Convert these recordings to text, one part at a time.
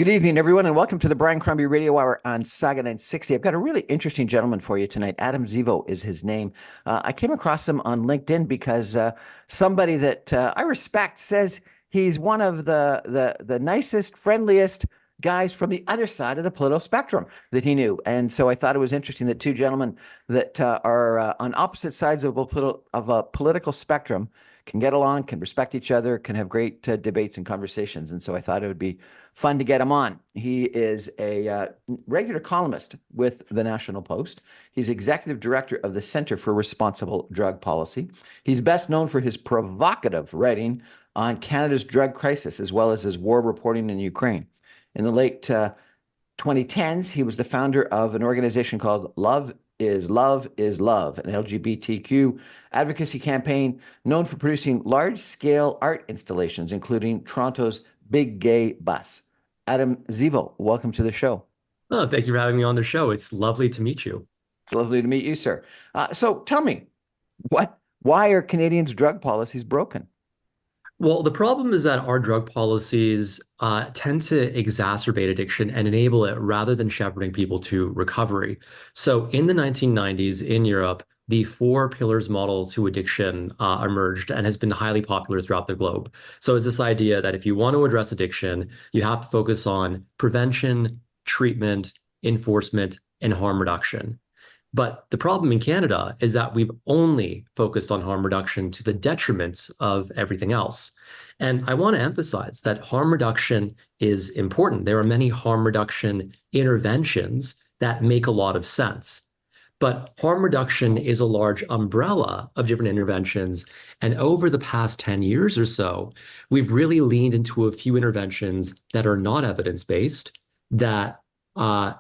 Good evening, everyone, and welcome to the Brian Crombie Radio Hour on Saga 960. I've got a really interesting gentleman for you tonight. Adam Zivo is his name. I came across him on LinkedIn because somebody that I respect says he's one of the nicest, friendliest guys from the other side of the political spectrum that he knew. And so I thought it was interesting that two gentlemen that are on opposite sides of a political spectrum can get along, can respect each other, can have great debates and conversations. And so I thought it would be fun to get him on. He is a regular columnist with the National Post. He's executive director of the Center for Responsible Drug Policy. He's best known for his provocative writing on Canada's drug crisis, as well as his war reporting in Ukraine. In the late 2010s, he was the founder of an organization called Love is Love, an LGBTQ advocacy campaign known for producing large-scale art installations, including Toronto's Big Gay Bus. Adam Zivo, welcome to the show. Oh, thank you for having me on the show. It's lovely to meet you. It's lovely to meet you, sir. So tell me, why are Canadians' drug policies broken? Well, the problem is that our drug policies tend to exacerbate addiction and enable it rather than shepherding people to recovery. So in the 1990s in Europe, the four pillars model to addiction emerged and has been highly popular throughout the globe. So it's this idea that if you want to address addiction, you have to focus on prevention, treatment, enforcement, and harm reduction. But the problem in Canada is that we've only focused on harm reduction to the detriment of everything else. And I want to emphasize that harm reduction is important. There are many harm reduction interventions that make a lot of sense. But harm reduction is a large umbrella of different interventions. And over the past 10 years or so, we've really leaned into a few interventions that are not evidence-based, that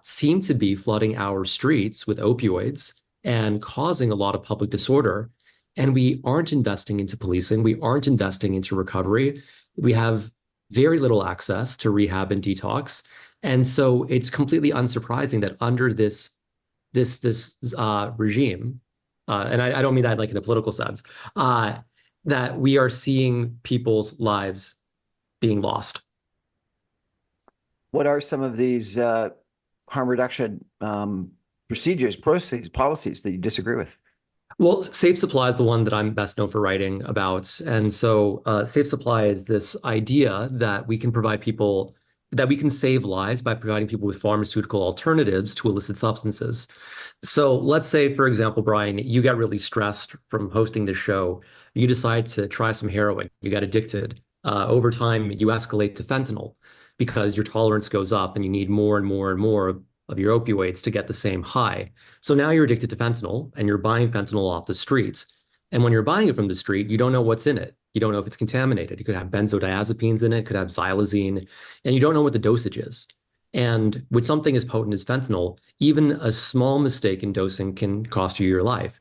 seem to be flooding our streets with opioids and causing a lot of public disorder. And we aren't investing into policing. We aren't investing into recovery. We have very little access to rehab and detox. And so it's completely unsurprising that under this regime, and I don't mean that like in a political sense, that we are seeing people's lives being lost. What are some of these harm reduction procedures, processes, policies that you disagree with? Well, Safe Supply is the one that I'm best known for writing about. And so Safe Supply is this idea that we can provide people, that we can save lives by providing people with pharmaceutical alternatives to illicit substances. So let's say, for example, Brian, you got really stressed from hosting this show. You decide to try some heroin. You got addicted. Over time, you escalate to fentanyl because your tolerance goes up and you need more and more and more of your opioids to get the same high. So now you're addicted to fentanyl and you're buying fentanyl off the streets. And when you're buying it from the street, you don't know what's in it. You don't know if it's contaminated. It could have benzodiazepines in it, could have xylazine, and you don't know what the dosage is. And with something as potent as fentanyl, even a small mistake in dosing can cost you your life.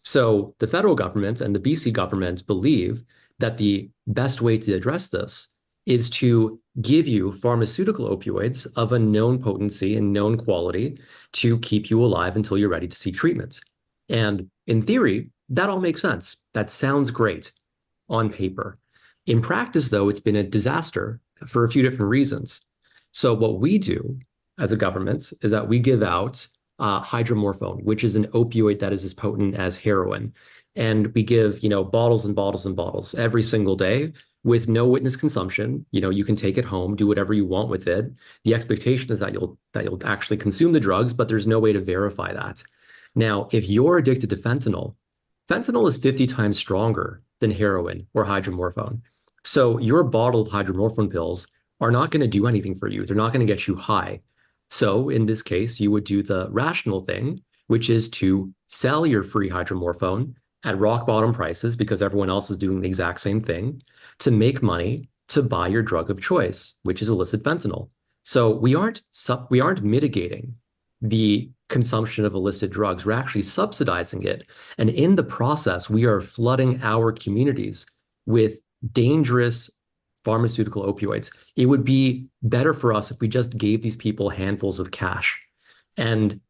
So the federal government and the BC government believe that the best way to address this is to give you pharmaceutical opioids of a known potency and known quality to keep you alive until you're ready to seek treatment. And in theory, that all makes sense. That sounds great on paper. In practice, though, it's been a disaster for a few different reasons. So what we do as a government is that we give out hydromorphone, which is an opioid that is as potent as heroin. And we give, bottles and bottles and bottles every single day with no witness consumption. You can take it home, do whatever you want with it. The expectation is that you'll actually consume the drugs, but there's no way to verify that. Now, if you're addicted to fentanyl, fentanyl is 50 times stronger than heroin or hydromorphone. So your bottle of hydromorphone pills are not going to do anything for you. They're not going to get you high. So in this case, you would do the rational thing, which is to sell your free hydromorphone at rock bottom prices because everyone else is doing the exact same thing, to make money to buy your drug of choice, which is illicit fentanyl. So we aren't mitigating the consumption of illicit drugs. We're actually subsidizing it. And in the process, we are flooding our communities with dangerous pharmaceutical opioids. It would be better for us if we just gave these people handfuls of cash. And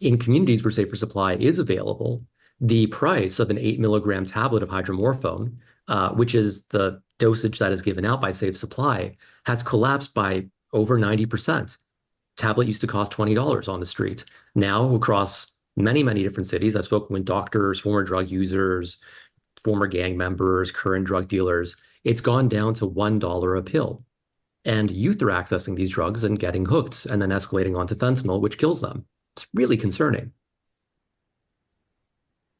in communities where Safer Supply is available, the price of an 8 milligram tablet of hydromorphone, which is the dosage that is given out by Safe Supply, has collapsed by over 90%. Tablet used to cost $20 on the street. Now, across many, many different cities, I've spoken with doctors, former drug users, former gang members, current drug dealers. It's gone down to $1 a pill. And youth are accessing these drugs and getting hooked and then escalating onto fentanyl, which kills them. It's really concerning.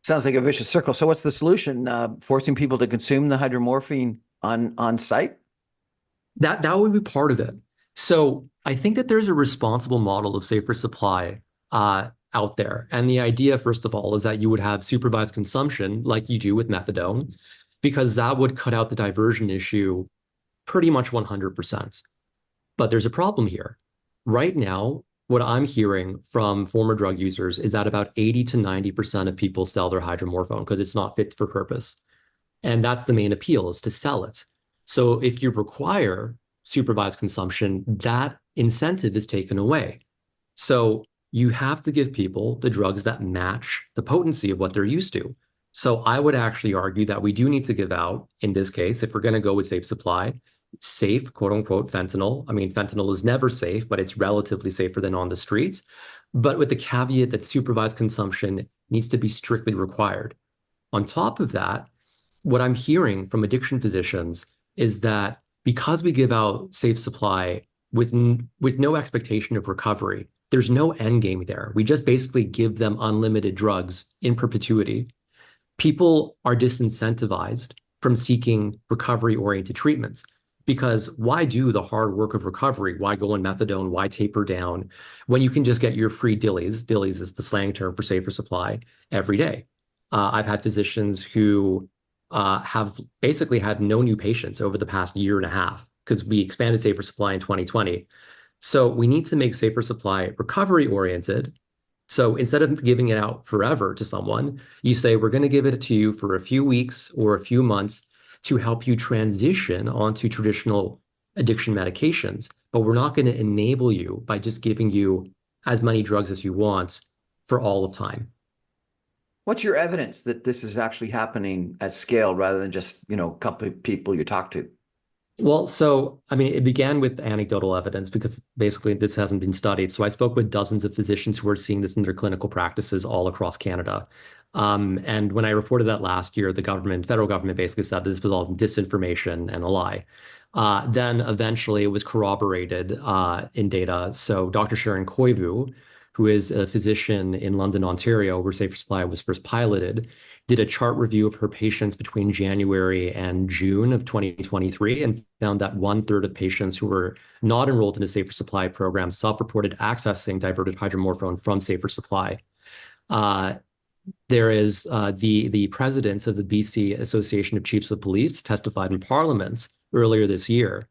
Sounds like a vicious circle. So what's the solution? Forcing people to consume the hydromorphine on site? That would be part of it. So I think that there's a responsible model of safer supply out there. And the idea, first of all, is that you would have supervised consumption like you do with methadone, because that would cut out the diversion issue pretty much 100%. But there's a problem here. Right now, what I'm hearing from former drug users is that about 80 to 90% of people sell their hydromorphone because it's not fit for purpose. And that's the main appeal, is to sell it. So if you require supervised consumption, that incentive is taken away. So you have to give people the drugs that match the potency of what they're used to. So I would actually argue that we do need to give out, in this case, if we're going to go with safe supply, safe, quote unquote, fentanyl. I mean, fentanyl is never safe, but it's relatively safer than on the streets. But with the caveat that supervised consumption needs to be strictly required. On top of that, what I'm hearing from addiction physicians is that because we give out safe supply with no expectation of recovery, there's no end game there. We just basically give them unlimited drugs in perpetuity. People are disincentivized from seeking recovery-oriented treatments. Because why do the hard work of recovery? Why go on methadone? Why taper down when you can just get your free dillies? Dillies is the slang term for safer supply every day. I've had physicians who have basically had no new patients over the past year and a half because we expanded safer supply in 2020. So we need to make safer supply recovery oriented. So instead of giving it out forever to someone, you say, we're going to give it to you for a few weeks or a few months to help you transition onto traditional addiction medications. But we're not going to enable you by just giving you as many drugs as you want for all of time. What's your evidence that this is actually happening at scale rather than just, a couple of people you talk to? Well, so, I mean, it began with anecdotal evidence because basically this hasn't been studied. So I spoke with dozens of physicians who are seeing this in their clinical practices all across Canada. And when I reported that last year, the federal government basically said this was all disinformation and a lie. Then eventually it was corroborated in data. So Dr. Sharon Koivu, who is a physician in London, Ontario, where Safer Supply was first piloted, did a chart review of her patients between January and June of 2023 and found that 1/3 of patients who were not enrolled in a Safer Supply program self-reported accessing diverted hydromorphone from Safer Supply. There is the president of the BC Association of Chiefs of Police testified in Parliament earlier this year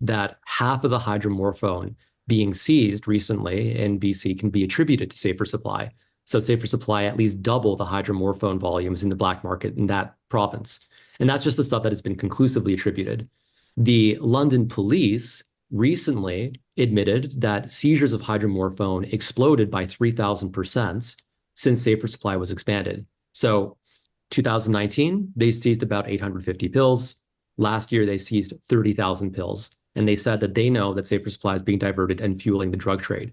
that half of the hydromorphone being seized recently in BC can be attributed to Safer Supply. So Safer Supply at least double the hydromorphone volumes in the black market in that province. And that's just the stuff that has been conclusively attributed. The London police recently admitted that seizures of hydromorphone exploded by 3,000% since Safer Supply was expanded. So 2019, they seized about 850 pills. Last year, they seized 30,000 pills. And they said that they know that Safer Supply is being diverted and fueling the drug trade.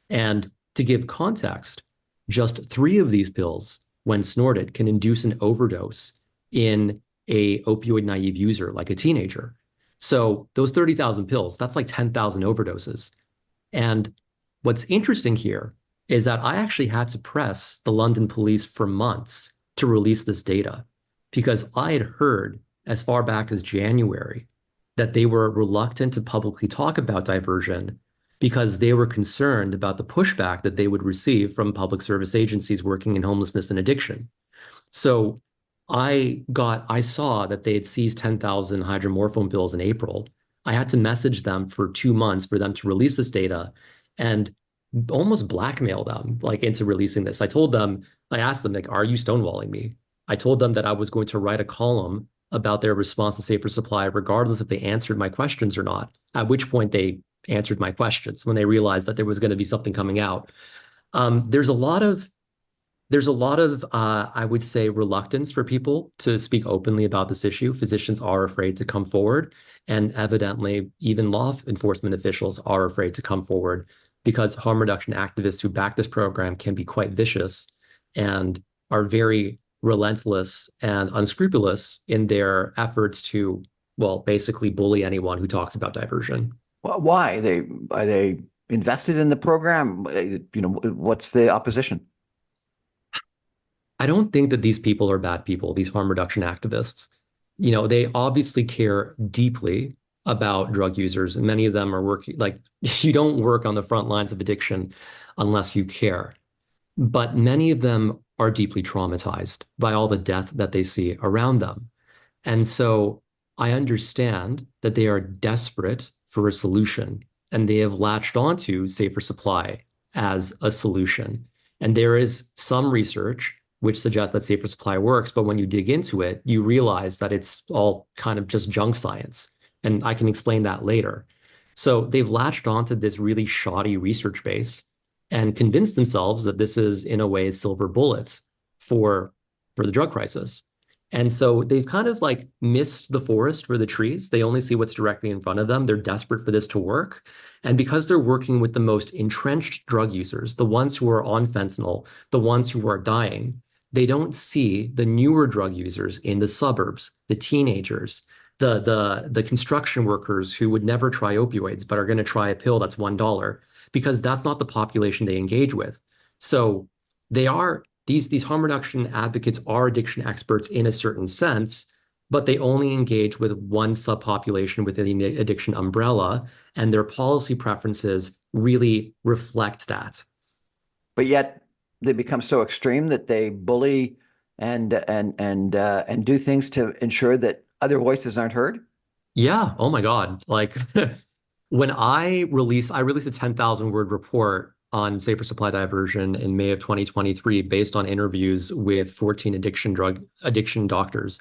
And to give context, just 3 of these pills, when snorted, can induce an overdose in a opioid-naive user, like a teenager. So those 30,000 pills, that's like 10,000 overdoses. And what's interesting here is that I actually had to press the London police for months to release this data because I had heard as far back as January that they were reluctant to publicly talk about diversion because they were concerned about the pushback that they would receive from public service agencies working in homelessness and addiction. So I saw that they had seized 10,000 hydromorphone pills in April. I had to message them for 2 months for them to release this data and almost blackmail them into releasing this. I asked them, are you stonewalling me? I told them that I was going to write a column about their response to Safer Supply, regardless if they answered my questions or not, at which point they answered my questions when they realized that there was going to be something coming out. There's a lot of There's a lot of, I would say, reluctance for people to speak openly about this issue. Physicians are afraid to come forward, and evidently, even law enforcement officials are afraid to come forward because harm reduction activists who back this program can be quite vicious and are very relentless and unscrupulous in their efforts to, well, basically bully anyone who talks about diversion. Well, why? Are they invested in the program? What's the opposition? I don't think that these people are bad people, these harm reduction activists. They obviously care deeply about drug users, and many of them are working like you don't work on the front lines of addiction unless you care. But many of them are deeply traumatized by all the death that they see around them. And so I understand that they are desperate for a solution and they have latched onto safer supply as a solution. And there is some research which suggests that safer supply works, but when you dig into it, you realize that it's all kind of just junk science. And I can explain that later. So they've latched onto this really shoddy research base and convinced themselves that this is, in a way, silver bullets for, for the drug crisis. And so they've kind of like missed the forest for the trees. They only see what's directly in front of them. They're desperate for this to work. And because they're working with the most entrenched drug users, the ones who are on fentanyl, the ones who are dying, they don't see the newer drug users in the suburbs, the teenagers, the construction workers who would never try opioids but are going to try a pill that's $1 because that's not the population they engage with. So they are these harm reduction advocates are addiction experts in a certain sense, but they only engage with one subpopulation within the addiction umbrella, and their policy preferences really reflect that. But yet they become so extreme that they bully and do things to ensure that other voices aren't heard. Yeah. Oh my God. Like when I released a 10,000 word report on safer supply diversion in May of 2023 based on interviews with 14 addiction doctors.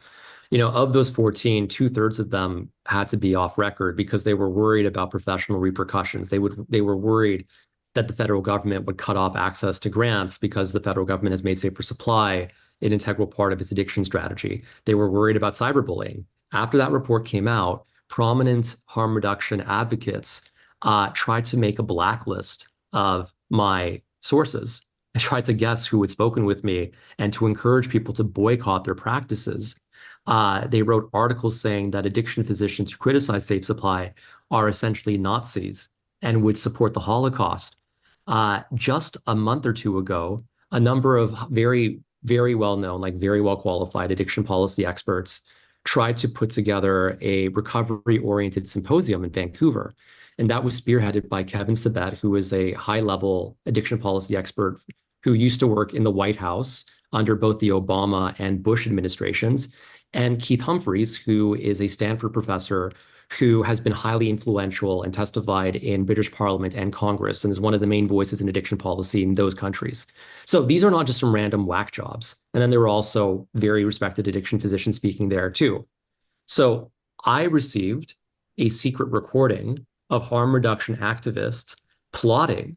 Of those 14, two-thirds of them had to be off record because they were worried about professional repercussions. They were worried that the federal government would cut off access to grants because the federal government has made safer supply an integral part of its addiction strategy. They were worried about cyberbullying. After that report came out, prominent harm reduction advocates tried to make a blacklist of my sources. I tried to guess who had spoken with me and to encourage people to boycott their practices. They wrote articles saying that addiction physicians who criticize safe supply are essentially Nazis and would support the Holocaust. Just a month or two ago, a number of very, very well known, like very well qualified addiction policy experts tried to put together a recovery oriented symposium in Vancouver. And that was spearheaded by Kevin Sabet, who is a high level addiction policy expert who used to work in the White House under both the Obama and Bush administrations, and Keith Humphreys, who is a Stanford professor who has been highly influential and testified in British Parliament and Congress and is one of the main voices in addiction policy in those countries. So these are not just some random whack jobs. And then there were also very respected addiction physicians speaking there too. So I received a secret recording of harm reduction activists plotting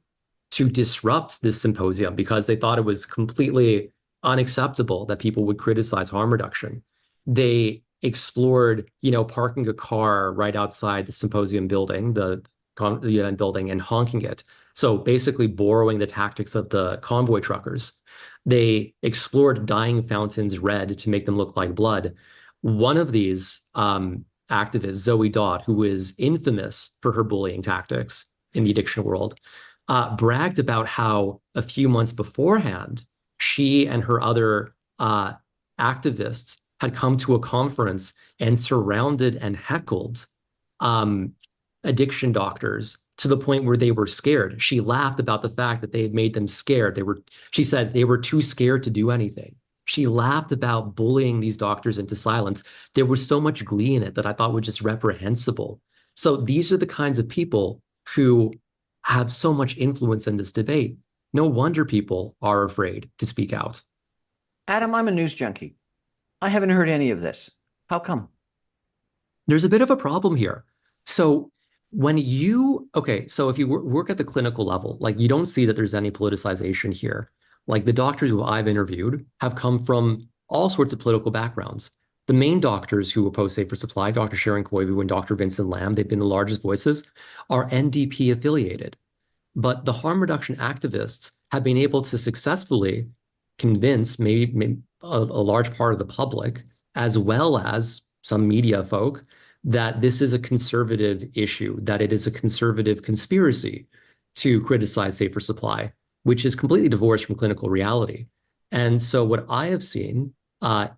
to disrupt this symposium because they thought it was completely unacceptable that people would criticize harm reduction. They explored, parking a car right outside the symposium building, the event building, and honking it. So basically borrowing the tactics of the convoy truckers. They explored dyeing fountains red to make them look like blood. One of these activist, Zoe Dodd, who is infamous for her bullying tactics in the addiction world, bragged about how a few months beforehand, she and her other activists had come to a conference and surrounded and heckled addiction doctors to the point where they were scared. She laughed about the fact that they had made them scared. She said they were too scared to do anything. She laughed about bullying these doctors into silence. There was so much glee in it that I thought was just reprehensible. So these are the kinds of people who have so much influence in this debate. No wonder people are afraid to speak out. Adam, I'm a news junkie. I haven't heard any of this. How come? There's a bit of a problem here. So so if you work at the clinical level, like you don't see that there's any politicization here. Like the doctors who I've interviewed have come from all sorts of political backgrounds. The main doctors who oppose safer supply, Dr. Sharon Koivu and Dr. Vincent Lam, they've been the largest voices, are NDP affiliated. But the harm reduction activists have been able to successfully convince maybe a large part of the public, as well as some media folk, that this is a conservative issue, that it is a conservative conspiracy to criticize safer supply, which is completely divorced from clinical reality. And so what I have seen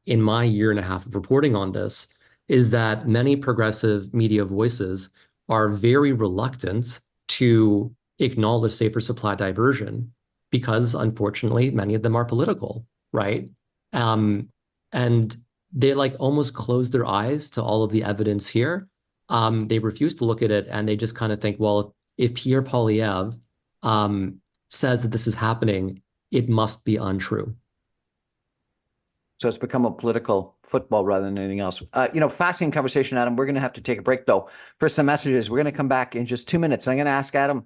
in my year and a half of reporting on this is that many progressive media voices are very reluctant to acknowledge safer supply diversion because, unfortunately, many of them are political, right? And they like almost close their eyes to all of the evidence here. They refuse to look at it, and they just kind of think, well, if Pierre Poilievre says that this is happening, it must be untrue. So it's become a political football rather than anything else. Fascinating conversation, Adam. We're going to have to take a break, though, for some messages. We're going to come back in just 2 minutes. I'm going to ask Adam,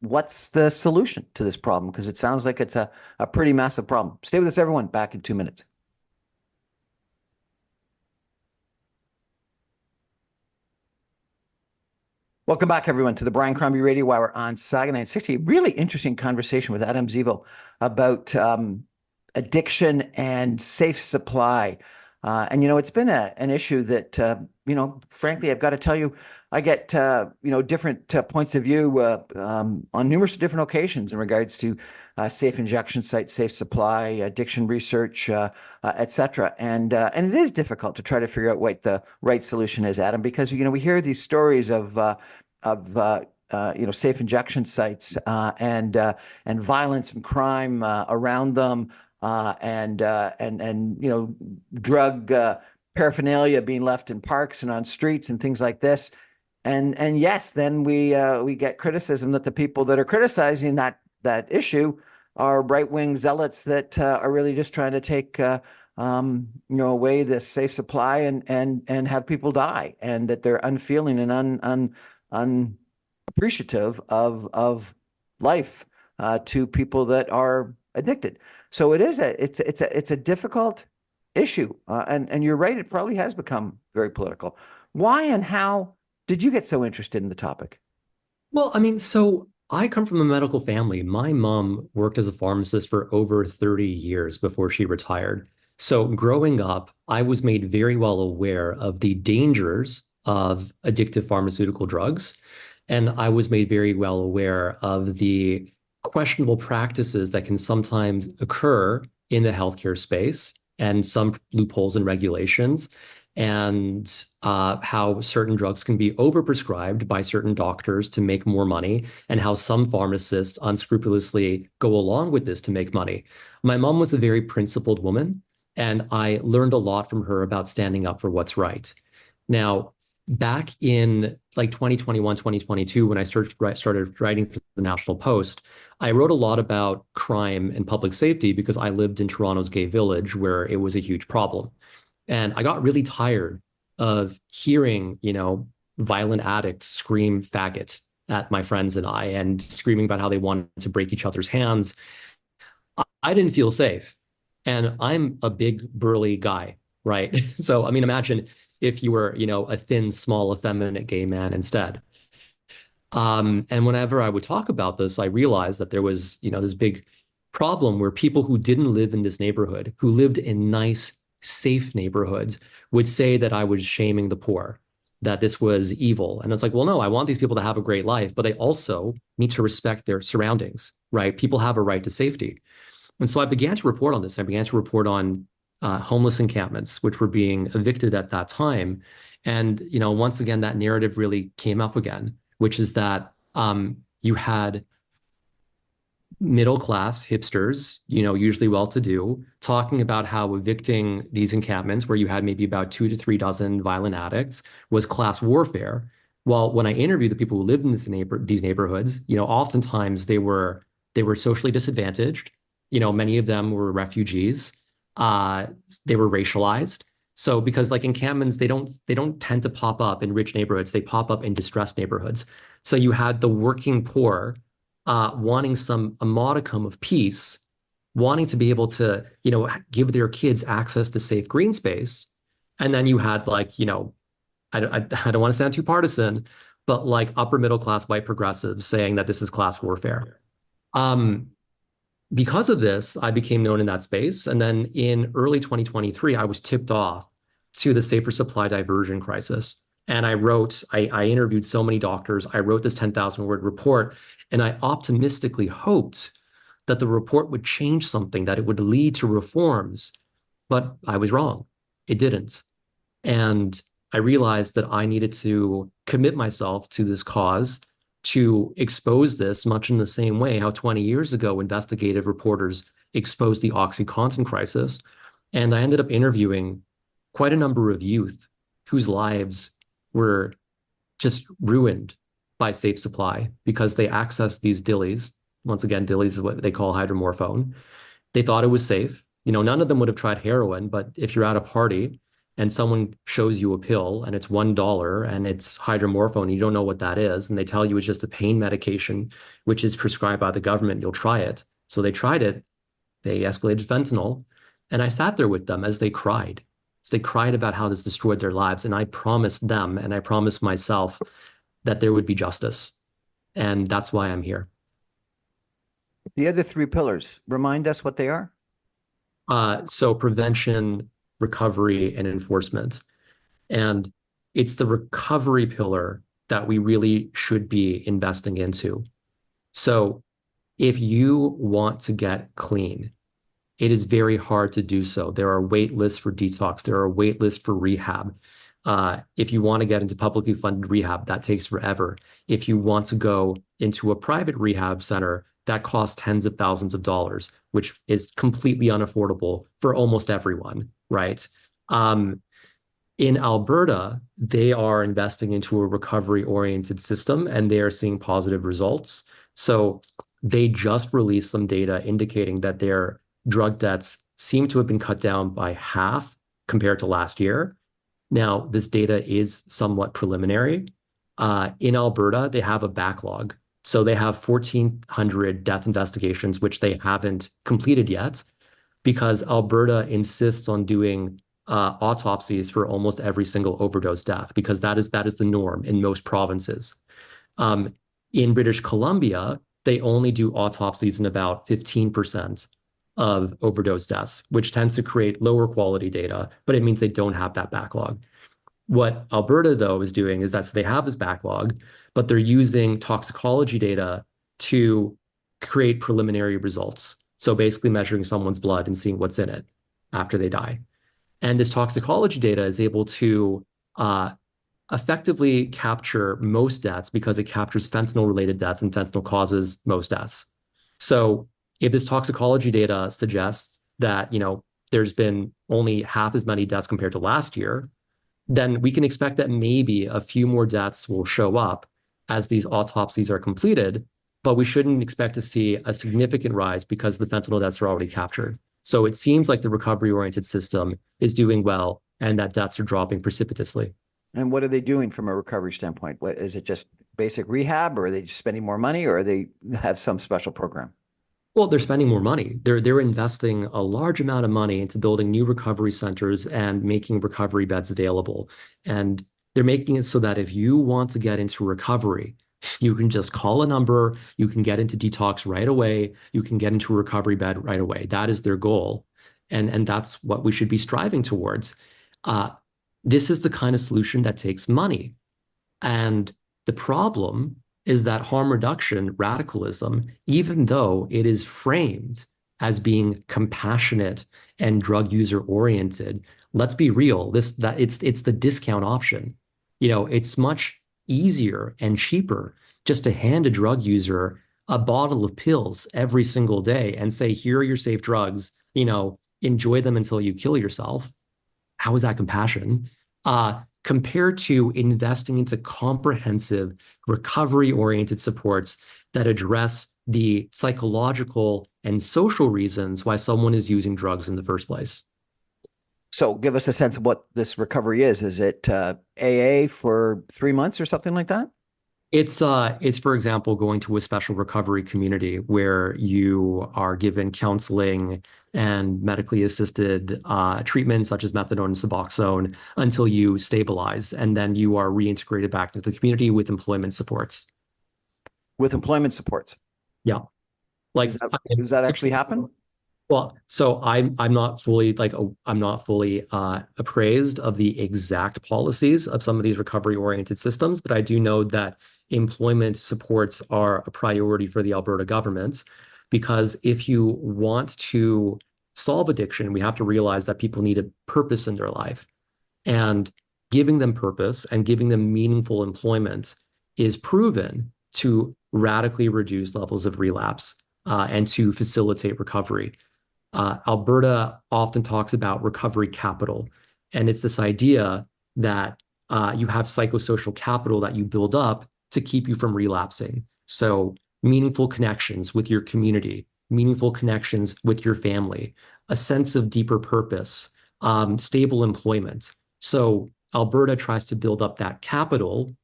what's the solution to this problem? Because it sounds like it's a pretty massive problem. Stay with us, everyone. Back in 2 minutes. Welcome back, everyone, to the Brian Crombie Radio Hour on Saga 960. Really interesting conversation with Adam Zivo about addiction and safe supply. And it's been an issue that, frankly, I've got to tell you, I get, different points of view on numerous different occasions in regards to safe injection sites, safe supply, addiction research, et cetera. And it is difficult to try to figure out what the right solution is, Adam, because, we hear these stories of safe injection sites and violence and crime around them. And drug paraphernalia being left in parks and on streets and things like this. And yes, then we get criticism that the people that are criticizing that issue are right-wing zealots that are really just trying to take away this safe supply and have people die, and that they're unfeeling and unappreciative of life to people that are addicted. So it's a difficult issue, and you're right. It probably has become very political. Why and how did you get so interested in the topic? Well, I mean, so I come from a medical family. My mom worked as a pharmacist for over 30 years before she retired. So growing up, I was made very well aware of the dangers of addictive pharmaceutical drugs. And I was made very well aware of the questionable practices that can sometimes occur in the healthcare space and some loopholes in regulations, and how certain drugs can be overprescribed by certain doctors to make more money, and how some pharmacists unscrupulously go along with this to make money. My mom was a very principled woman, and I learned a lot from her about standing up for what's right. Now, back in like 2021, 2022, when I started writing for the National Post, I wrote a lot about crime and public safety because I lived in Toronto's gay village where it was a huge problem. And I got really tired of hearing, violent addicts scream faggot at my friends and I, and screaming about how they wanted to break each other's hands. I didn't feel safe. And I'm a big, burly guy, right? So, I mean, imagine if you were, a thin, small, effeminate gay man instead. And whenever I would talk about this, I realized that there was, this big problem where people who didn't live in this neighborhood, who lived in nice, safe neighborhoods, would say that I was shaming the poor, that this was evil. And it's like, well, no, I want these people to have a great life, but they also need to respect their surroundings, right? People have a right to safety. And so I began to report on this. I began to report on homeless encampments, which were being evicted at that time. And, once again, that narrative really came up again, which is that you had middle-class hipsters, usually well-to-do, talking about how evicting these encampments, where you had maybe about 2 to 3 dozen violent addicts, was class warfare. Well, when I interviewed the people who lived in these neighborhoods, oftentimes they were socially disadvantaged. Many of them were refugees. They were racialized. So because like encampments, they don't tend to pop up in rich neighborhoods. They pop up in distressed neighborhoods. So you had the working poor wanting a modicum of peace wanting to be able to, give their kids access to safe green space. And then you had like, I don't want to sound too partisan, but like upper middle class white progressives saying that this is class warfare. Um, because of this, I became known in that space. And then in early 2023, I was tipped off to the safer supply diversion crisis. And I interviewed so many doctors. I wrote this 10,000 word report, and I optimistically hoped that the report would change something, that it would lead to reforms. But I was wrong. It didn't. And I realized that I needed to commit myself to this cause to expose this much in the same way how 20 years ago investigative reporters exposed the OxyContin crisis. And I ended up interviewing quite a number of youth whose lives were just ruined by safe supply because they accessed these dillies. Once again, dillies is what they call hydromorphone. They thought it was safe. None of them would have tried heroin, but if you're at a party and someone shows you a pill and it's $1 and it's hydromorphone, and you don't know what that is, and they tell you it's just a pain medication, which is prescribed by the government, you'll try it. So they tried it. They escalated fentanyl. And I sat there with them as they cried. As they cried about how this destroyed their lives. And I promised them and I promised myself that there would be justice. And that's why I'm here. The other three pillars, remind us what they are. So prevention, recovery, and enforcement. And it's the recovery pillar that we really should be investing into. So if you want to get clean, it is very hard to do so. There are wait lists for detox. There are wait lists for rehab. If you want to get into publicly funded rehab, that takes forever. If you want to go into a private rehab center, that costs tens of thousands of dollars, which is completely unaffordable for almost everyone, right? In Alberta, they are investing into a recovery-oriented system, and they are seeing positive results. So they just released some data indicating that their drug debts seem to have been cut down by half compared to last year. Now, this data is somewhat preliminary. In Alberta, they have a backlog. So they have 1,400 death investigations, which they haven't completed yet, because Alberta insists on doing autopsies for almost every single overdose death, because that is the norm in most provinces. In British Columbia, they only do autopsies in about 15% of overdose deaths, which tends to create lower quality data, but it means they don't have that backlog. What Alberta, though, is doing is that so they have this backlog, but they're using toxicology data to create preliminary results. So basically measuring someone's blood and seeing what's in it after they die. And this toxicology data is able to effectively capture most deaths because it captures fentanyl-related deaths, and fentanyl causes most deaths. So if this toxicology data suggests that, there's been only half as many deaths compared to last year, then we can expect that maybe a few more deaths will show up as these autopsies are completed, but we shouldn't expect to see a significant rise because the fentanyl deaths are already captured. So it seems like the recovery-oriented system is doing well and that deaths are dropping precipitously. And what are they doing from a recovery standpoint? What is it, just basic rehab, or are they just spending more money, or they have some special program? Well, they're spending more money. They're investing a large amount of money into building new recovery centers and making recovery beds available. And they're making it so that if you want to get into recovery, you can just call a number, you can get into detox right away, you can get into a recovery bed right away. That is their goal. And that's what we should be striving towards. This is the kind of solution that takes money. And the problem is that harm reduction radicalism, even though it is framed as being compassionate and drug user oriented, let's be real, it's the discount option. It's much easier and cheaper just to hand a drug user a bottle of pills every single day and say, here are your safe drugs, enjoy them until you kill yourself. How is that compassion? Compared to investing into comprehensive recovery-oriented supports that address the psychological and social reasons why someone is using drugs in the first place. So give us a sense of what this recovery is. Is it AA for 3 months or something like that? It's for example going to a special recovery community where you are given counseling and medically assisted treatment such as methadone and Suboxone until you stabilize, and then you are reintegrated back into the community with employment supports. With employment supports. Yeah, like Does that actually happen? well, so I'm not fully I'm not fully appraised of the exact policies of some of these recovery oriented systems, but I do know that employment supports are a priority for the Alberta government because if you want to solve addiction, we have to realize that people need a purpose in their life. And giving them purpose and giving them meaningful employment is proven to radically reduce levels of relapse and to facilitate recovery. Alberta often talks about recovery capital, and it's this idea that you have psychosocial capital that you build up to keep you from relapsing. So, meaningful connections with your community, meaningful connections with your family, a sense of deeper purpose, stable employment. So, Alberta tries to build up that capital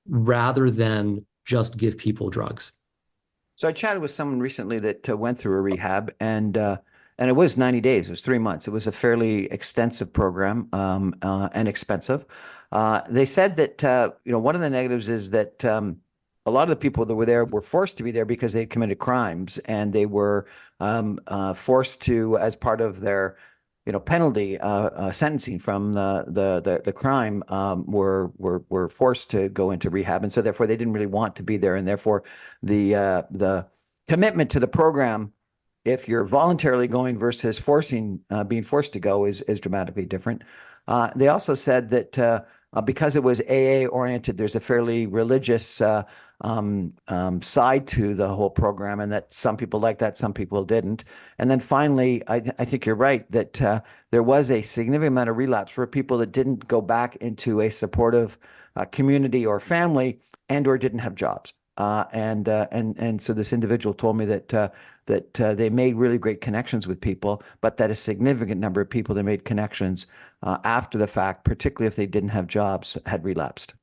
rather than just give people drugs. So I chatted with someone recently that went through a rehab, and it was 90 days. It was 3 months. It was a fairly extensive program, and expensive. They said that one of the negatives is that a lot of the people that were there were forced to be there because they committed crimes, and they were forced to, as part of their penalty, sentencing from the crime, were forced to go into rehab, and so therefore they didn't really want to be there, and therefore the commitment to the program, if you're voluntarily going versus being forced to go, is dramatically different. They also said that because it was AA oriented, there's a fairly religious side to the whole program, and that some people liked that, some people didn't. And then finally, I think you're right that there was a significant amount of relapse for people that didn't go back into a supportive community or family, and or didn't have jobs. And so this individual told me that they made really great connections with people, but that a significant number of people that made connections after the fact, particularly if they didn't have jobs, had relapsed.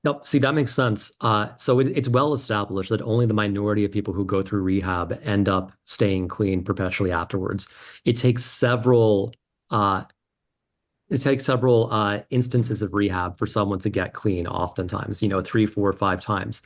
Nope. See, that makes sense. So it's well established that only the minority of people who go through rehab end up staying clean perpetually afterwards. It takes several uh, instances of rehab for someone to get clean, oftentimes, 3, 4, 5 times.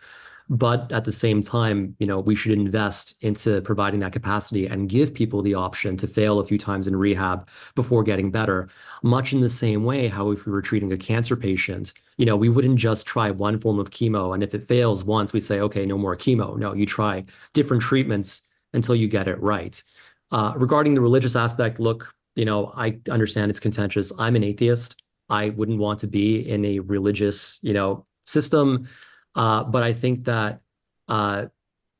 But at the same time, we should invest into providing that capacity and give people the option to fail a few times in rehab before getting better. Much in the same way, how if we were treating a cancer patient, we wouldn't just try one form of chemo. And if it fails once, we say, okay, no more chemo. No, you try different treatments until you get it right. Regarding the religious aspect, look, I understand it's contentious. I'm an atheist. I wouldn't want to be in a religious, system. But I think that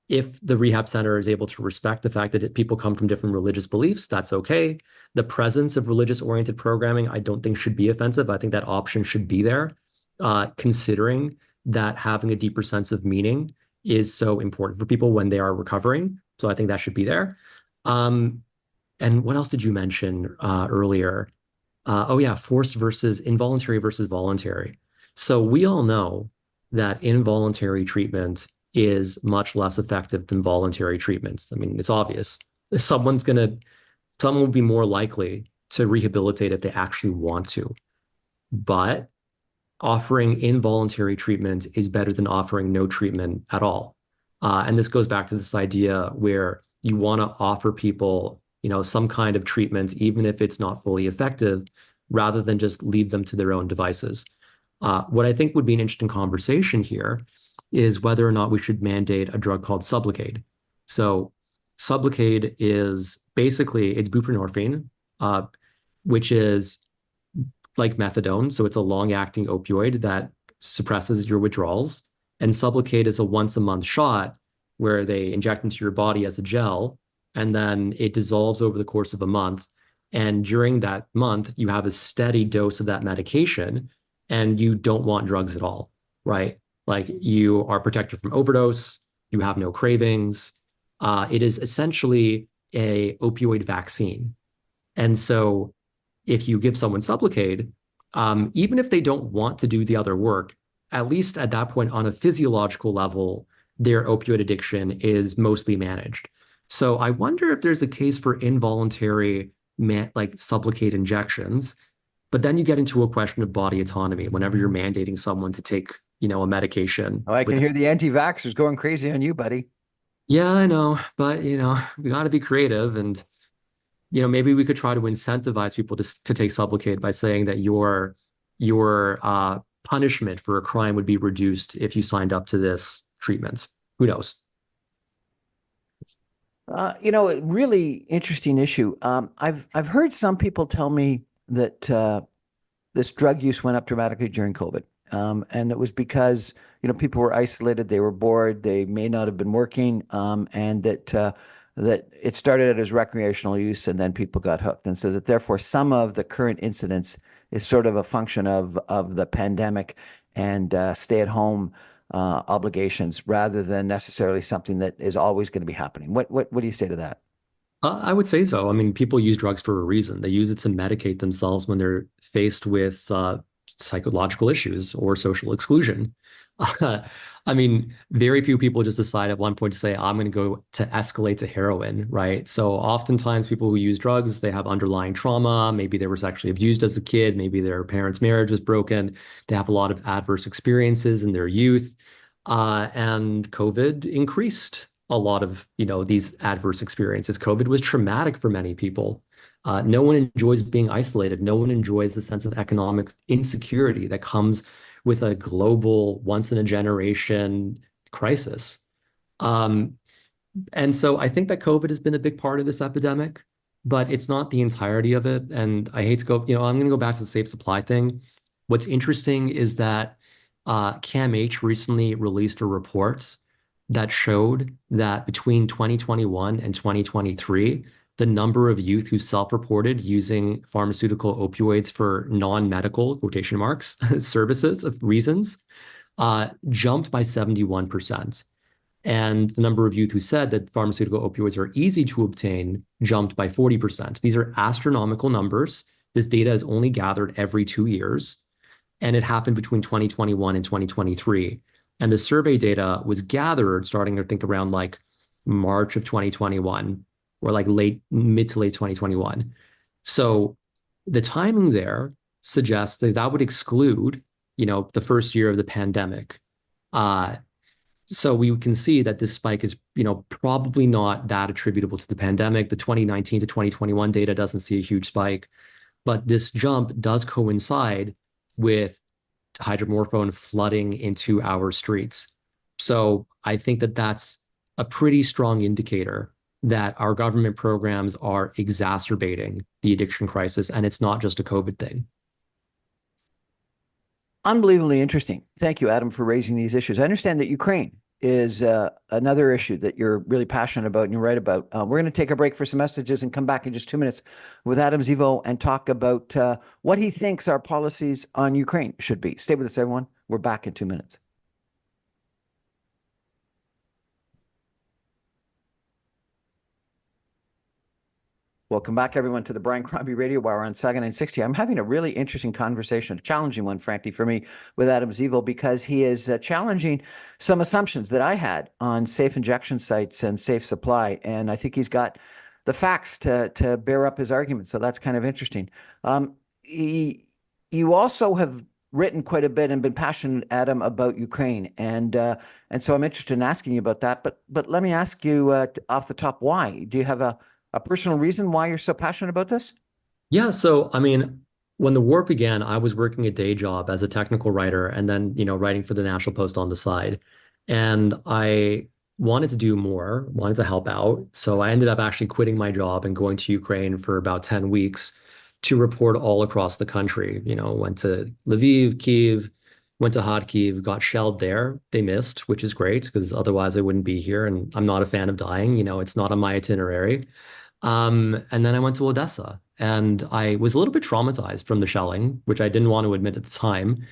if the rehab center is able to respect the fact that people come from different religious beliefs, that's okay. The presence of religious-oriented programming, I don't think should be offensive. I think that option should be there, considering that having a deeper sense of meaning is so important for people when they are recovering. So I think that should be there. And what else did you mention earlier? Oh yeah, forced versus involuntary versus voluntary. So we all know that involuntary treatment is much less effective than voluntary treatments. I mean, it's obvious. Someone will be more likely to rehabilitate if they actually want to. But offering involuntary treatment is better than offering no treatment at all. And this goes back to this idea where you want to offer people, some kind of treatment, even if it's not fully effective, rather than just leave them to their own devices. What I think would be an interesting conversation here is whether or not we should mandate a drug called Sublocade. So Sublocade is basically, it's buprenorphine, which is like methadone. So it's a long-acting opioid that suppresses your withdrawals. And Sublocade is a once-a-month shot where they inject into your body as a gel, and then it dissolves over the course of a month. And during that month, you have a steady dose of that medication, and you don't want drugs at all, right? Like you are protected from overdose, you have no cravings. It is essentially a opioid vaccine. And so if you give someone Sublocade, even if they don't want to do the other work, at least at that point on a physiological level, their opioid addiction is mostly managed. So I wonder if there's a case for involuntary like Sublocade injections, but then you get into a question of body autonomy whenever you're mandating someone to take, a medication Oh, I can with. hear the anti-vaxxers going crazy on you, buddy. Yeah, I know, but we got to be creative, and maybe we could try to incentivize people to take Sublocade by saying that your punishment for a crime would be reduced if you signed up to this treatment. Who knows? A really interesting issue. I've heard some people tell me that this drug use went up dramatically during COVID. And it was because, people were isolated, they were bored, they may not have been working, and that it started out as recreational use and then people got hooked. And so that therefore some of the current incidents is sort of a function of the pandemic and stay-at-home obligations rather than necessarily something that is always going to be happening. What do you say to that? I would say so. I mean, people use drugs for a reason. They use it to medicate themselves when they're faced with psychological issues or social exclusion. I mean, very few people just decide at one point to say, I'm going to go to escalate to heroin, right? So oftentimes people who use drugs, they have underlying trauma. Maybe they were sexually abused as a kid. Maybe their parents' marriage was broken. They have a lot of adverse experiences in their youth. And COVID increased a lot of, these adverse experiences. COVID was traumatic for many people. No one enjoys being isolated. No one enjoys the sense of economic insecurity that comes with a global, once in a generation crisis. Um, and so I think that COVID has been a big part of this epidemic, but it's not the entirety of it. And I hate to go, I'm going to go back to the safe supply thing. What's interesting is that CAMH recently released a report that showed that between 2021 and 2023, the number of youth who self-reported using pharmaceutical opioids for non-medical, quotation marks, services of reasons, jumped by 71%. And the number of youth who said that pharmaceutical opioids are easy to obtain jumped by 40%. These are astronomical numbers. This data is only gathered every 2 years, and it happened between 2021 and 2023. And the survey data was gathered starting, I think, around like March of 2021 or like mid to late 2021. So the timing there suggests that that would exclude, the first year of the pandemic. So we can see that this spike is, probably not that attributable to the pandemic. The 2019 to 2021 data doesn't see a huge spike, but this jump does coincide with hydromorphone flooding into our streets. So I think that that's a pretty strong indicator that our government programs are exacerbating the addiction crisis, and it's not just a COVID thing. Unbelievably interesting. Thank you, Adam, for raising these issues. I understand that Ukraine is another issue that you're really passionate about and you write about. We're going to take a break for some messages and come back in just 2 minutes with Adam Zivo and talk about what he thinks our policies on Ukraine should be. Stay with us, everyone. We're back in 2 minutes. Welcome back, everyone, to the Brian Crombie Radio Hour on Saga 960. I'm having a really interesting conversation, a challenging one, frankly, for me, with Adam Zivo, because he is challenging some assumptions that I had on safe injection sites and safe supply. And I think he's got the facts to bear up his argument. So that's kind of interesting. You also have written quite a bit and been passionate, Adam, about Ukraine. And so I'm interested in asking you about that. But let me ask you off the top, why? Do you have a personal reason why you're so passionate about this? Yeah, so I mean, when the war began, I was working a day job as a technical writer and then, writing for the National Post on the side. And I wanted to do more, wanted to help out. So I ended up actually quitting my job and going to Ukraine for about 10 weeks to report all across the country. Went to Lviv, Kyiv, went to Kharkiv, got shelled there. They missed, which is great because otherwise I wouldn't be here. And I'm not a fan of dying. It's not on my itinerary. And then I went to Odessa and I was a little bit traumatized from the shelling, which I didn't want to admit at the time.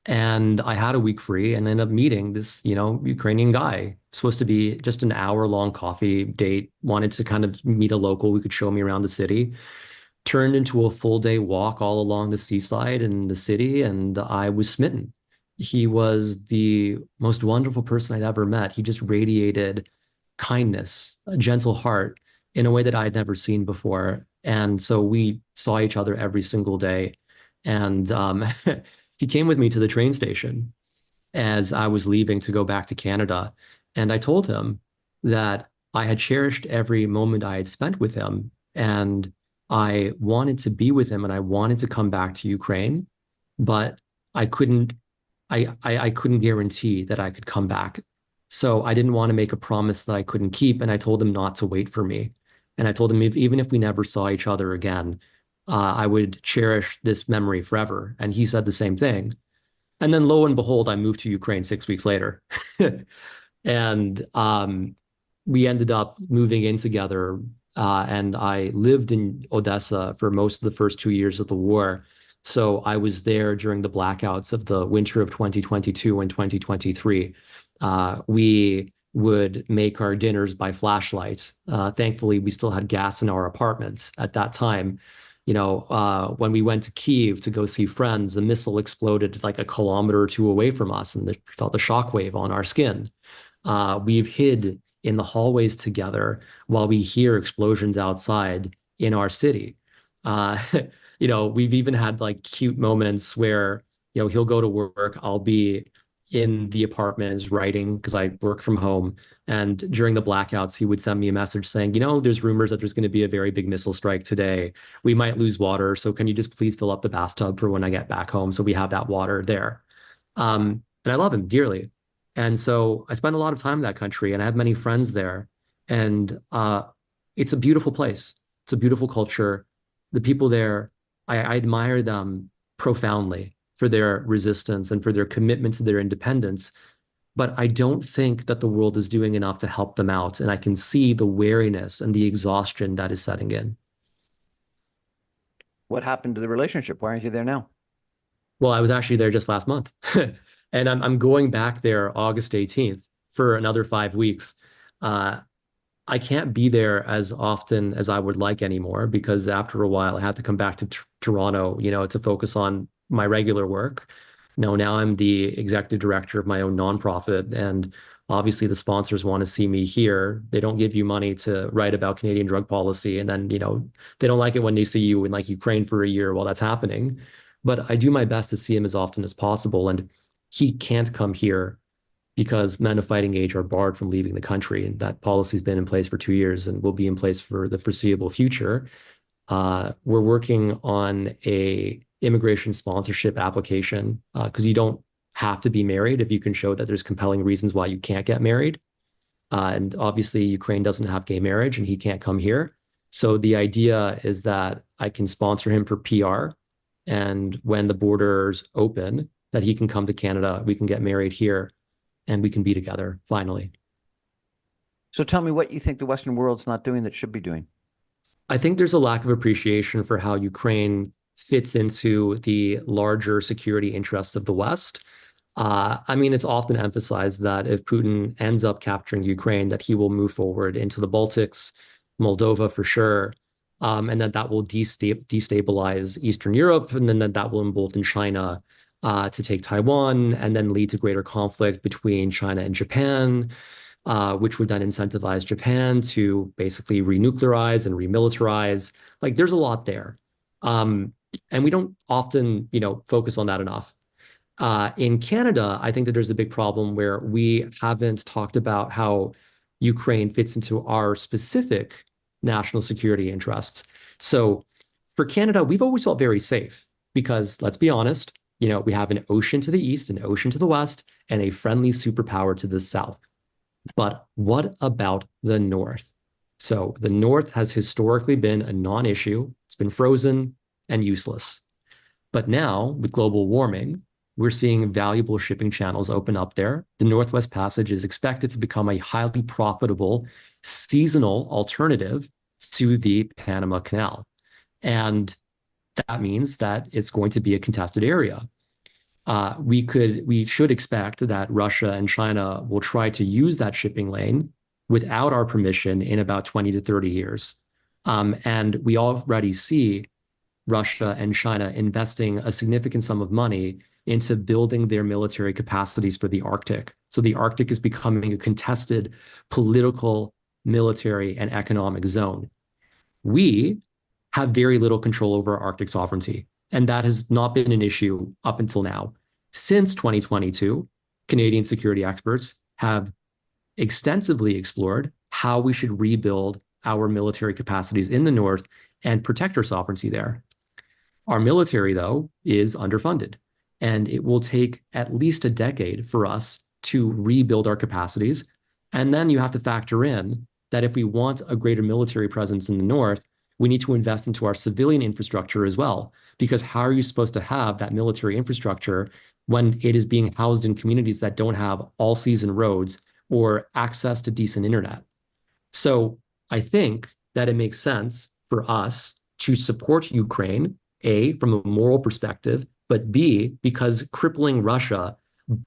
And I had a week free and ended up meeting this, Ukrainian guy. Supposed to be just an hour-long coffee date, wanted to kind of meet a local who could show me around the city. Turned into a full day walk all along the seaside and the city, and I was smitten. he was the most wonderful person I'd ever met. He just radiated kindness, a gentle heart in a way that I'd never seen before. And so we saw each other every single day. And he came with me to the train station as I was leaving to go back to Canada. And I told him that I had cherished every moment I had spent with him. And I wanted to be with him and I wanted to come back to Ukraine, but I couldn't I couldn't guarantee that I could come back. So I didn't want to make a promise that I couldn't keep. And I told him not to wait for me. And I told him even if we never saw each other again, I would cherish this memory forever. And he said the same thing. And then lo and behold, I moved to Ukraine 6 weeks later. And we ended up moving in together. And I lived in Odessa for most of the first 2 years of the war. So I was there during the blackouts of the winter of 2022 and 2023. We would make our dinners by flashlights. Thankfully, we still had gas in our apartments at that time. When we went to Kyiv to go see friends, the missile exploded like a kilometer or two away from us, and we felt the shockwave on our skin. We've hid in the hallways together while we hear explosions outside in our city. Uh, we've even had like cute moments where, he'll go to work, I'll be in the apartment writing because I work from home. And during the blackouts, he would send me a message saying, there's rumors that there's going to be a very big missile strike today. We might lose water. So can you just please fill up the bathtub for when I get back home? So we have that water there. And I love him dearly. And so I spent a lot of time in that country and I have many friends there. And it's a beautiful place. It's a beautiful culture. The people there, I admire them profoundly for their resistance and for their commitment to their independence. But I don't think that the world is doing enough to help them out. And I can see the weariness and the exhaustion that is setting in. What happened to the relationship? Why aren't you there now? Well, I was actually there just last month. And I'm going back there August 18th for another 5 weeks. I can't be there as often as I would like anymore because after a while I had to come back to Toronto, to focus on my regular work. Now I'm the executive director of my own nonprofit, and obviously the sponsors want to see me here. They don't give you money to write about Canadian drug policy, and then, they don't like it when they see you in like Ukraine for a year while that's happening. But I do my best to see him as often as possible, and he can't come here because men of fighting age are barred from leaving the country. And that policy has been in place for 2 years and will be in place for the foreseeable future. We're working on a immigration sponsorship application because you don't have to be married if you can show that there's compelling reasons why you can't get married. And obviously, Ukraine doesn't have gay marriage and he can't come here. So the idea is that I can sponsor him for PR. And when the borders open, that he can come to Canada, we can get married here and we can be together finally. So tell me what you think the Western world's not doing that should be doing. I think there's a lack of appreciation for how Ukraine fits into the larger security interests of the West. It's often emphasized that if Putin ends up capturing Ukraine, that he will move forward into the Baltics, Moldova for sure, and that will destabilize Eastern Europe, and then that will embolden China to take Taiwan, and then lead to greater conflict between China and Japan, which would then incentivize Japan to basically renuclearize and remilitarize. Like there's a lot there. And we don't often, focus on that enough. In Canada, I think that there's a big problem where we haven't talked about how Ukraine fits into our specific national security interests. So for Canada, we've always felt very safe because let's be honest, we have an ocean to the east, an ocean to the west, and a friendly superpower to the south. But what about the North? So the North has historically been a non-issue. It's been frozen and useless. But now, with global warming, we're seeing valuable shipping channels open up there. The Northwest Passage is expected to become a highly profitable seasonal alternative to the Panama Canal. And that means that it's going to be a contested area. We should expect that Russia and China will try to use that shipping lane without our permission in about 20 to 30 years. And we already see Russia and China investing a significant sum of money into building their military capacities for the Arctic. So the Arctic is becoming a contested political, military, and economic zone. We have very little control over Arctic sovereignty, and that has not been an issue up until now. Since 2022, Canadian security experts have extensively explored how we should rebuild our military capacities in the North and protect our sovereignty there. Our military, though, is underfunded, and it will take at least a decade for us to rebuild our capacities. And then you have to factor in that if we want a greater military presence in the North, we need to invest into our civilian infrastructure as well. Because how are you supposed to have that military infrastructure when it is being housed in communities that don't have all-season roads or access to decent internet? So I think that it makes sense for us to support Ukraine, A, from a moral perspective, but B, because crippling Russia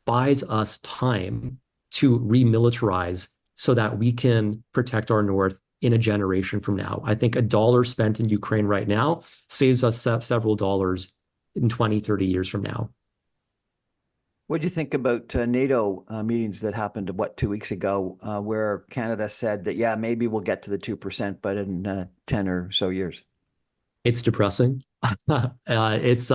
buys us time to remilitarize so that we can protect our North in a generation from now. I think a dollar spent in Ukraine right now saves us several dollars in 20, 30 years from now. What do you think about NATO meetings that happened, 2 weeks ago, where Canada said that, yeah, maybe we'll get to the 2%, but in 10 or so years? It's depressing. It's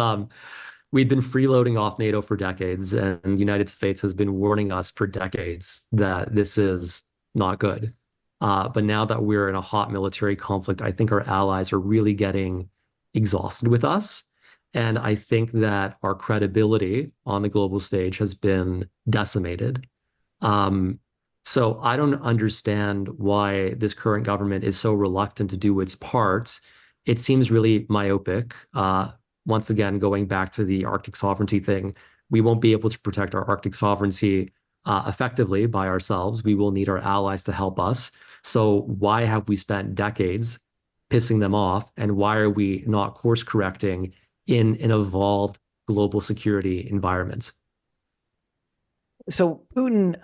we've been freeloading off NATO for decades, and the United States has been warning us for decades that this is not good. But now that we're in a hot military conflict, I think our allies are really getting exhausted with us. And I think that our credibility on the global stage has been decimated. So I don't understand why this current government is so reluctant to do its part. It seems really myopic. Once again, going back to the Arctic sovereignty thing, we won't be able to protect our Arctic sovereignty effectively by ourselves. We will need our allies to help us. So why have we spent decades pissing them off? And why are we not course correcting in an evolved global security environment? So Putin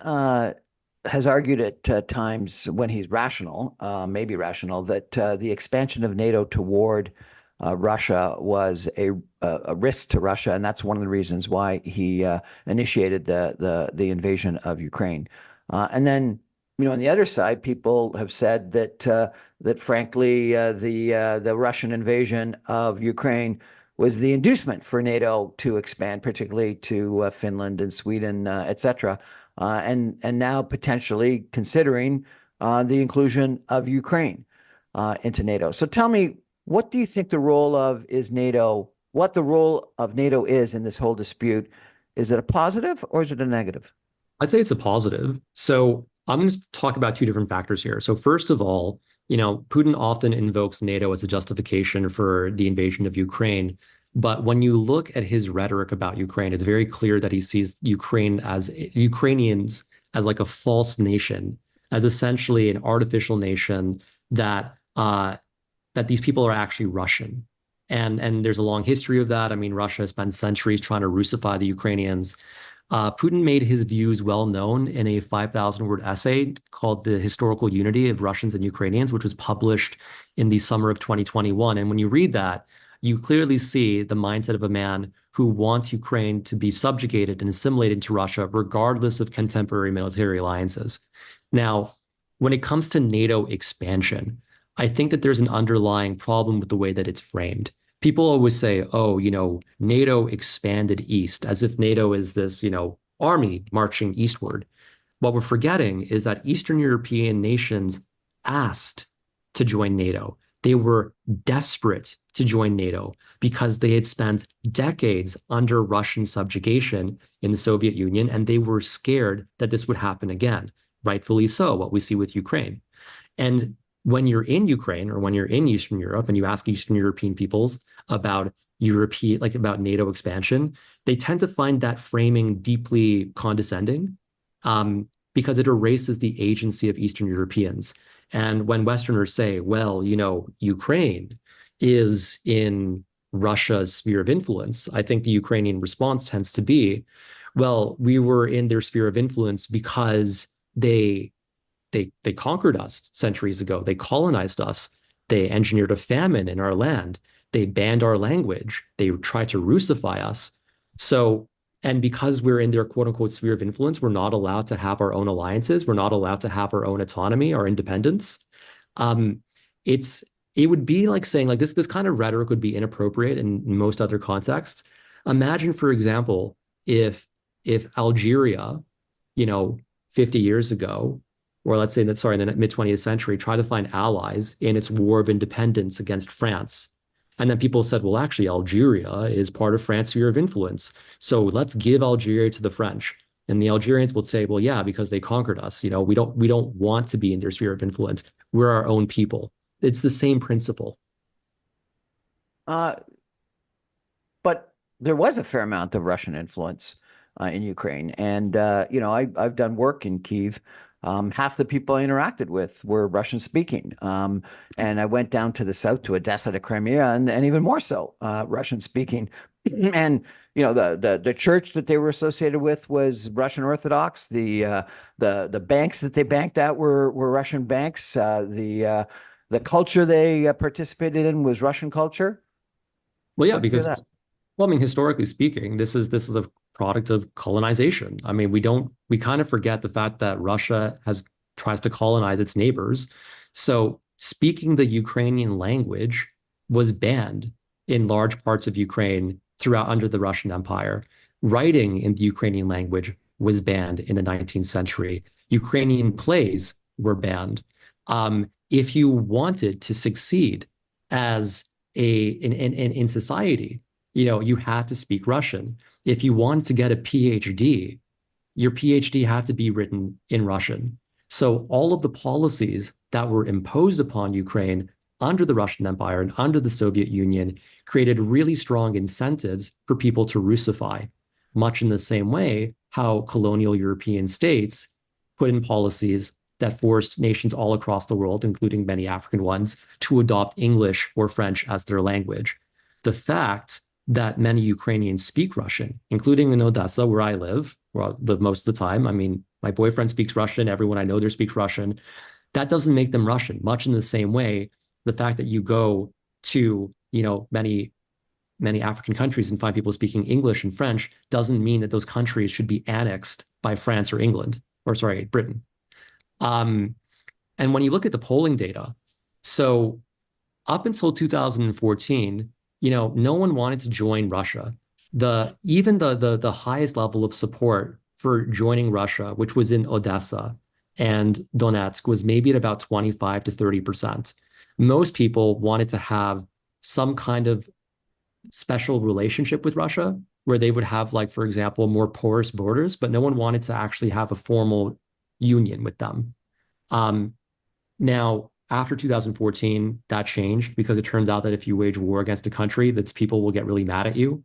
has argued at times when he's rational, maybe rational, that the expansion of NATO toward Russia was a risk to Russia, and that's one of the reasons why he initiated the invasion of Ukraine. And then, on the other side, people have said that frankly, the Russian invasion of Ukraine was the inducement for NATO to expand, particularly to Finland and Sweden, et cetera, and now potentially considering the inclusion of Ukraine into NATO. So tell me, what do you think the role of is NATO? What the role of NATO is in this whole dispute? Is it a positive or is it a negative? I'd say it's a positive. So I'm going to talk about two different factors here. So first of all, Putin often invokes NATO as a justification for the invasion of Ukraine. But when you look at his rhetoric about Ukraine, it's very clear that he sees Ukrainians as like a false nation, as essentially an artificial nation that that these people are actually Russian. And there's a long history of that. I mean, Russia has spent centuries trying to Russify the Ukrainians. Putin made his views well known in a 5,000-word essay called The Historical Unity of Russians and Ukrainians, which was published in the summer of 2021. And when you read that, you clearly see the mindset of a man who wants Ukraine to be subjugated and assimilated to Russia, regardless of contemporary military alliances. Now, when it comes to NATO expansion, I think that there's an underlying problem with the way that it's framed. People always say, oh, NATO expanded east, as if NATO is this, army marching eastward. What we're forgetting is that Eastern European nations asked to join NATO. They were desperate to join NATO because they had spent decades under Russian subjugation in the Soviet Union, and they were scared that this would happen again. Rightfully so, what we see with Ukraine. And when you're in Ukraine or when you're in Eastern Europe and you ask Eastern European peoples about about NATO expansion, they tend to find that framing deeply condescending because it erases the agency of Eastern Europeans. And when Westerners say, well, Ukraine is in Russia's sphere of influence, I think the Ukrainian response tends to be, well, we were in their sphere of influence because they conquered us centuries ago. They colonized us. They engineered a famine in our land. They banned our language. They tried to Russify us. So And because we're in their quote unquote sphere of influence, we're not allowed to have our own alliances. We're not allowed to have our own autonomy, our independence. Um, it's it would be like saying like this kind of rhetoric would be inappropriate in most other contexts. Imagine, for example, if Algeria, 50 years ago, or let's say that, sorry, in the mid 20th century, tried to find allies in its war of independence against France. And then people said, well, actually, Algeria is part of France's sphere of influence. So let's give Algeria to the French. And the Algerians will say, well, yeah, because they conquered us. We don't want to be in their sphere of influence. We're our own people. It's the same principle. Uh, but there was a fair amount of Russian influence in Ukraine, and I've done work in Kiev. Half the people I interacted with were Russian speaking, and I went down to the south to Odessa to Crimea, and even more so Russian speaking. And the church that they were associated with was Russian Orthodox. The banks that they banked at were Russian banks. The culture they participated in was Russian culture. Well, yeah, What do you say to because that? well, I mean, historically speaking, this is a product of colonization. I mean, we kind of forget the fact that Russia has tries to colonize its neighbors. So speaking the Ukrainian language was banned in large parts of Ukraine throughout under the Russian Empire. Writing in the Ukrainian language was banned in the 19th century. Ukrainian plays were banned. If you wanted to succeed as in society, you had to speak Russian. If you wanted to get a PhD, your PhD had to be written in Russian. So all of the policies that were imposed upon Ukraine under the Russian Empire and under the Soviet Union created really strong incentives for people to Russify, much in the same way how colonial European states put in policies that forced nations all across the world, including many African ones, to adopt English or French as their language. The fact that many Ukrainians speak Russian, including in Odessa, where I live most of the time. I mean, my boyfriend speaks Russian. Everyone I know there speaks Russian. That doesn't make them Russian, much in the same way the fact that you go to, many African countries and find people speaking English and French doesn't mean that those countries should be annexed by France or England, or sorry, Britain. And when you look at the polling data, so up until 2014, no one wanted to join Russia. Even the highest level of support for joining Russia, which was in Odessa and Donetsk, was maybe at about 25 to 30%. Most people wanted to have some kind of special relationship with Russia where they would have, like, for example, more porous borders, but no one wanted to actually have a formal union with them. Now, after 2014, that changed because it turns out that if you wage war against a country, that people will get really mad at you.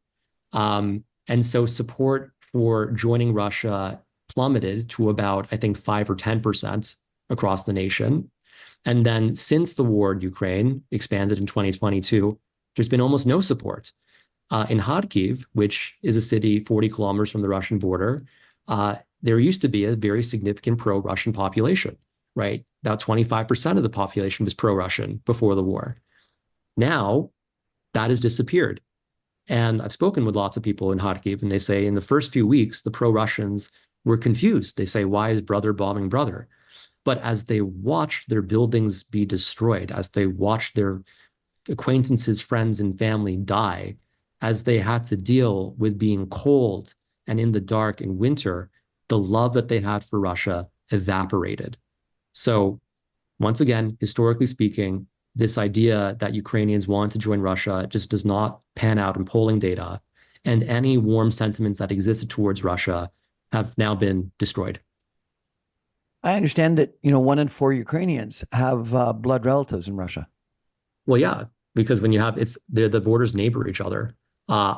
And so support for joining Russia plummeted to about, I think, 5 or 10% across the nation. And then since the war in Ukraine expanded in 2022, there's been almost no support. In Kharkiv, which is a city 40 kilometers from the Russian border, there used to be a very significant pro-Russian population, right? About 25% of the population was pro-Russian before the war. Now, that has disappeared. And I've spoken with lots of people in Kharkiv, and they say in the first few weeks, the pro-Russians were confused. They say, why is brother bombing brother? But as they watched their buildings be destroyed, as they watched their acquaintances, friends, and family die, as they had to deal with being cold and in the dark in winter, the love that they had for Russia evaporated. So once again, historically speaking, this idea that Ukrainians want to join Russia just does not pan out in polling data. And any warm sentiments that existed towards Russia have now been destroyed. I understand that 1 in 4 Ukrainians have blood relatives in Russia. Well, yeah, because when you have the borders neighbor each other,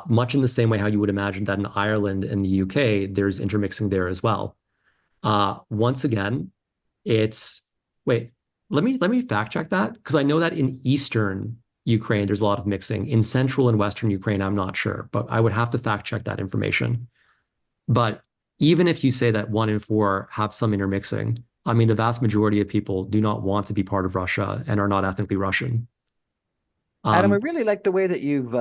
much in the same way how you would imagine that in Ireland and the UK, there's intermixing there as well. Once again, wait, let me fact check that because I know that in Eastern Ukraine, there's a lot of mixing. In Central and Western Ukraine, I'm not sure, but I would have to fact check that information. But even if you say that 1 in 4 have some intermixing, I mean, the vast majority of people do not want to be part of Russia and are not ethnically Russian. Adam, I Um, really like the way that you've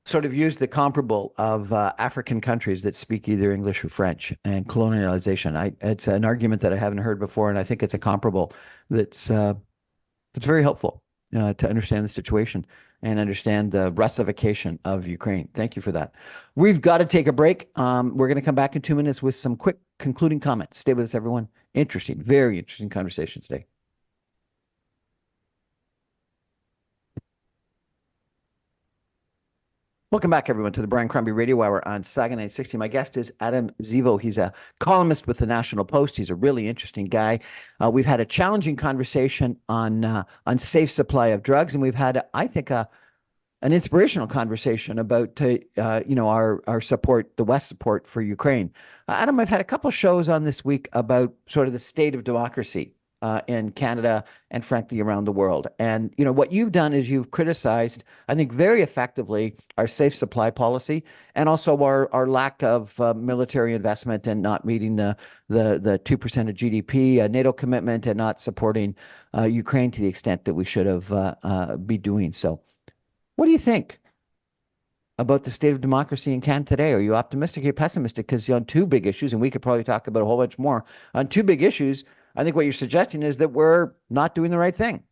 sort of used the comparable of African countries that speak either English or French and colonialization. It's an argument that I haven't heard before, and I think it's a comparable that's very helpful to understand the situation and understand the Russification of Ukraine. Thank you for that. We've got to take a break. We're going to come back in 2 minutes with some quick concluding comments. Stay with us, everyone. Interesting, very interesting conversation today. Welcome back, everyone, to the Brian Crombie Radio Hour on Saga 960. My guest is Adam Zivo. He's a columnist with the National Post. He's a really interesting guy. We've had a challenging conversation on safe supply of drugs, and we've had, I think, an inspirational conversation about our support, the West support for Ukraine. Adam, I've had a couple shows on this week about sort of the state of democracy in Canada and frankly around the world. And what you've done is you've criticized, I think, very effectively our safe supply policy and also our lack of military investment and not meeting the 2% of GDP NATO commitment and not supporting Ukraine to the extent that we should have be doing so. What do you think about the state of democracy in Canada today? Are you optimistic or are you pessimistic? Because on two big issues, and we could probably talk about a whole bunch more, on two big issues, I think what you're suggesting is that we're not doing the right thing.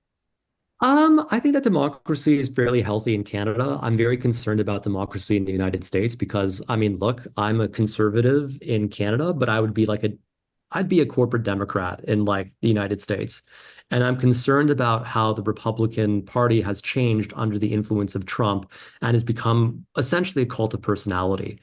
I think that democracy is fairly healthy in Canada. I'm very concerned about democracy in the United States because, I mean, look, I'm a conservative in Canada, but I'd be a corporate Democrat in like the United States. And I'm concerned about how the Republican Party has changed under the influence of Trump and has become essentially a cult of personality.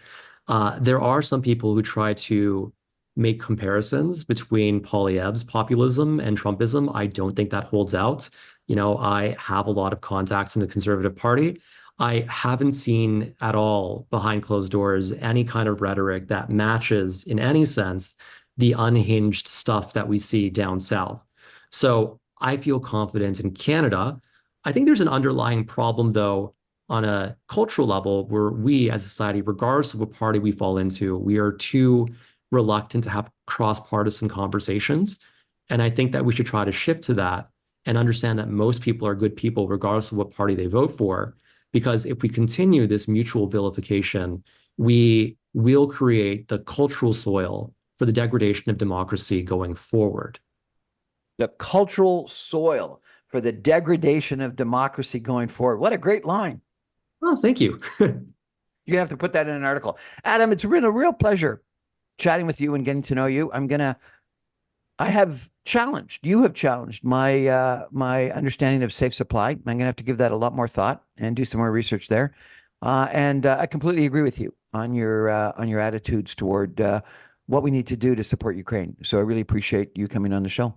There are some people who try to make comparisons between Poilievre's populism and Trumpism. I don't think that holds out. I have a lot of contacts in the Conservative Party. I haven't seen at all behind closed doors any kind of rhetoric that matches in any sense the unhinged stuff that we see down south. So I feel confident in Canada. I think there's an underlying problem, though, on a cultural level where we as a society, regardless of what party we fall into, we are too reluctant to have cross-partisan conversations. And I think that we should try to shift to that and understand that most people are good people, regardless of what party they vote for. Because if we continue this mutual vilification, we will create the cultural soil for the degradation of democracy going forward. The cultural soil for the degradation of democracy going forward. What a great line. Oh, thank you. You're going to have to put that in an article. Adam, it's been a real pleasure chatting with you and getting to know you. You have challenged my understanding of safe supply. I'm going to have to give that a lot more thought and do some more research there. And I completely agree with you on your attitudes toward what we need to do to support Ukraine. So I really appreciate you coming on the show.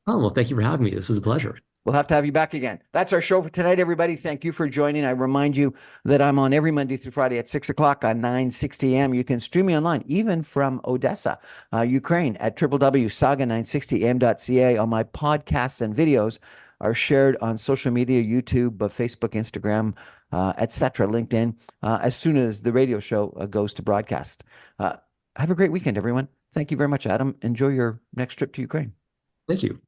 Oh, well, thank you for having me. This was a pleasure. We'll have to have you back again. That's our show for tonight, everybody. Thank you for joining. I remind you that I'm on every Monday through Friday at 6 o'clock on 960 AM. You can stream me online, even from Odessa, Ukraine, at www.saga960am.ca. All my podcasts and videos are shared on social media, YouTube, Facebook, Instagram, etc., LinkedIn, as soon as the radio show goes to broadcast. Have a great weekend, everyone. Thank you very much, Adam. Enjoy your next trip to Ukraine. Thank you.